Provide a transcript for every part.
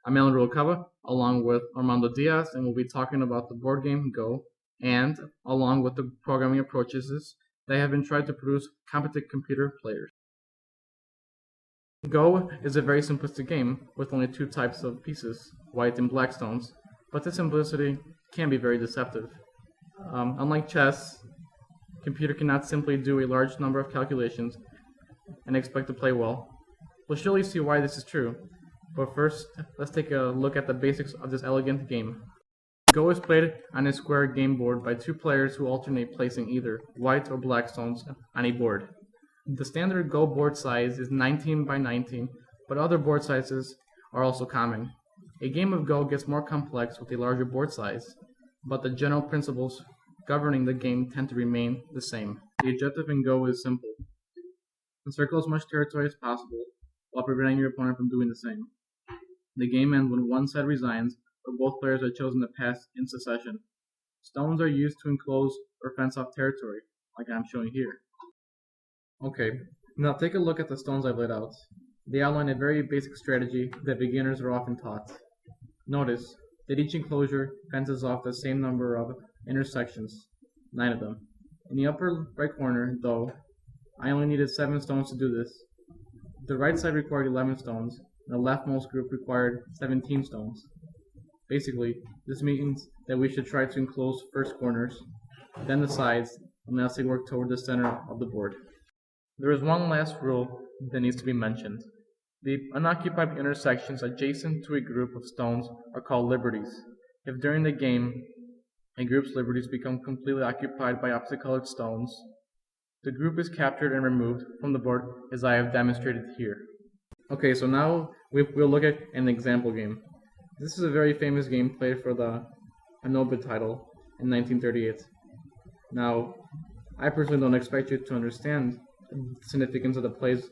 I'm Alan Rubalcaba, along with Armando Diaz, and we'll be talking about the board game Go, and along with the programming approaches that have been tried to produce competent computer players. Go is a very simplistic game with only two types of pieces, white and black stones, but this simplicity can be very deceptive. Unlike chess, a computer cannot simply do a large number of calculations and expect to play well. We'll surely see why this is true, but first, let's take a look at the basics of this elegant game. Go is played on a square game board by two players who alternate placing either white or black stones on a board. The standard Go board size is 19 by 19, but other board sizes are also common. A game of Go gets more complex with a larger board size, but the general principles governing the game tend to remain the same. The objective in Go is simple: encircle as much territory as possible while preventing your opponent from doing the same. The game ends when one side resigns, or both players are chosen to pass in succession. Stones are used to enclose or fence off territory, like I'm showing here. Okay, now take a look at the stones I've laid out. They outline a very basic strategy that beginners are often taught. Notice that each enclosure fences off the same number of intersections, 9 of them. In the upper right corner, though, I only needed 7 stones to do this. The right side required 11 stones, and the leftmost group required 17 stones. Basically, this means that we should try to enclose first corners, then the sides, and lastly work toward the center of the board. There is one last rule that needs to be mentioned. The unoccupied intersections adjacent to a group of stones are called liberties. If during the game a group's liberties become completely occupied by opposite-colored stones, the group is captured and removed from the board as I have demonstrated here. Okay, so now we'll look at an example game. This is a very famous game played for the Anobit title in 1938. Now, I personally don't expect you to understand the significance of the plays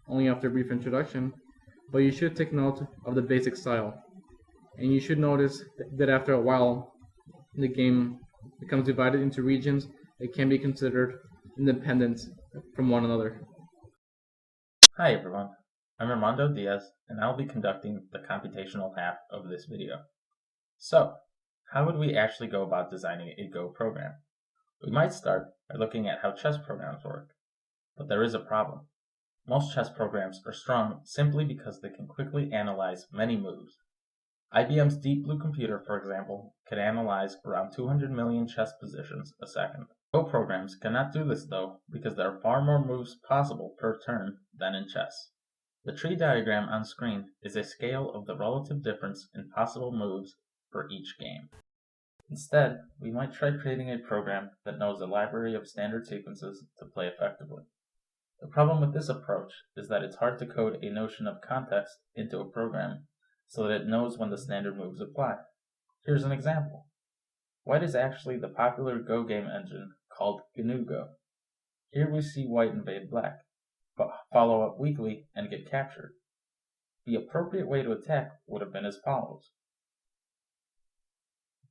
only after a brief introduction, but you should take note of the basic style. And you should notice that after a while, the game becomes divided into regions that can be considered independent from one another. Hi everyone, I'm Armando Diaz, and I'll be conducting the computational half of this video. So, how would we actually go about designing a Go program? We might start by looking at how chess programs work. But there is a problem. Most chess programs are strong simply because they can quickly analyze many moves. IBM's Deep Blue computer, for example, can analyze around 200 million chess positions a second. Go programs cannot do this though, because there are far more moves possible per turn than in chess. The tree diagram on screen is a scale of the relative difference in possible moves for each game. Instead, we might try creating a program that knows a library of standard sequences to play effectively. The problem with this approach is that it's hard to code a notion of context into a program so that it knows when the standard moves apply. Here's an example. White is actually the popular Go game engine called GNU Go. Here we see white invade black, but follow up weakly and get captured. The appropriate way to attack would have been as follows.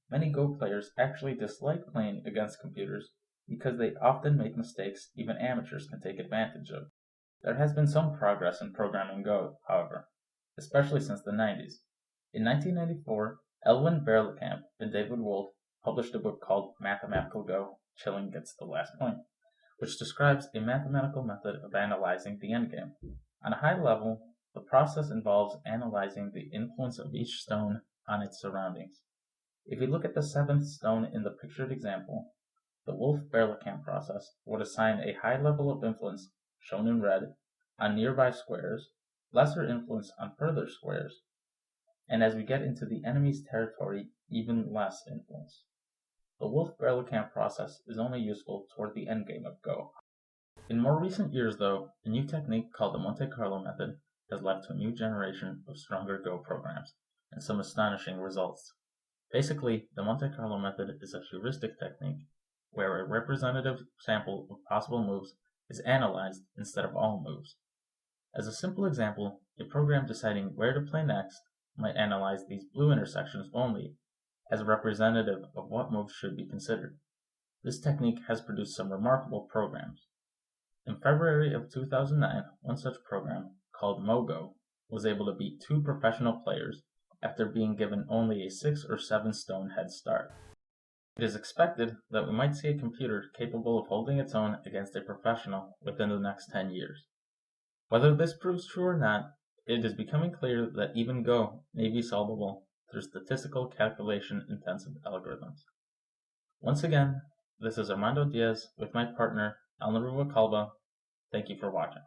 Many Go players actually dislike playing against computers because they often make mistakes even amateurs can take advantage of. There has been some progress in programming Go, however, especially since the 90s. In 1994, Elwin Berlekamp and David Wolf published a book called Mathematical Go, Chilling Gets the Last Point, which describes a mathematical method of analyzing the endgame. On a high level, the process involves analyzing the influence of each stone on its surroundings. If we look at the 7th stone in the pictured example, the Wolf-Berlekamp process would assign a high level of influence, shown in red, on nearby squares, lesser influence on further squares, and as we get into the enemy's territory, even less influence. The Wolf-Berlekamp process is only useful toward the endgame of Go. In more recent years, though, a new technique called the Monte Carlo method has led to a new generation of stronger Go programs, and some astonishing results. Basically, the Monte Carlo method is a heuristic technique where a representative sample of possible moves is analyzed instead of all moves. As a simple example, a program deciding where to play next might analyze these blue intersections only as representative of what moves should be considered. This technique has produced some remarkable programs. In February of 2009, one such program, called MoGo, was able to beat 2 professional players after being given only a 6 or 7 stone head start. It is expected that we might see a computer capable of holding its own against a professional within the next 10 years. Whether this proves true or not, it is becoming clear that even Go may be solvable through statistical calculation-intensive algorithms. Once again, this is Armando Diaz with my partner, Elnaruwa Kalba. Thank you for watching.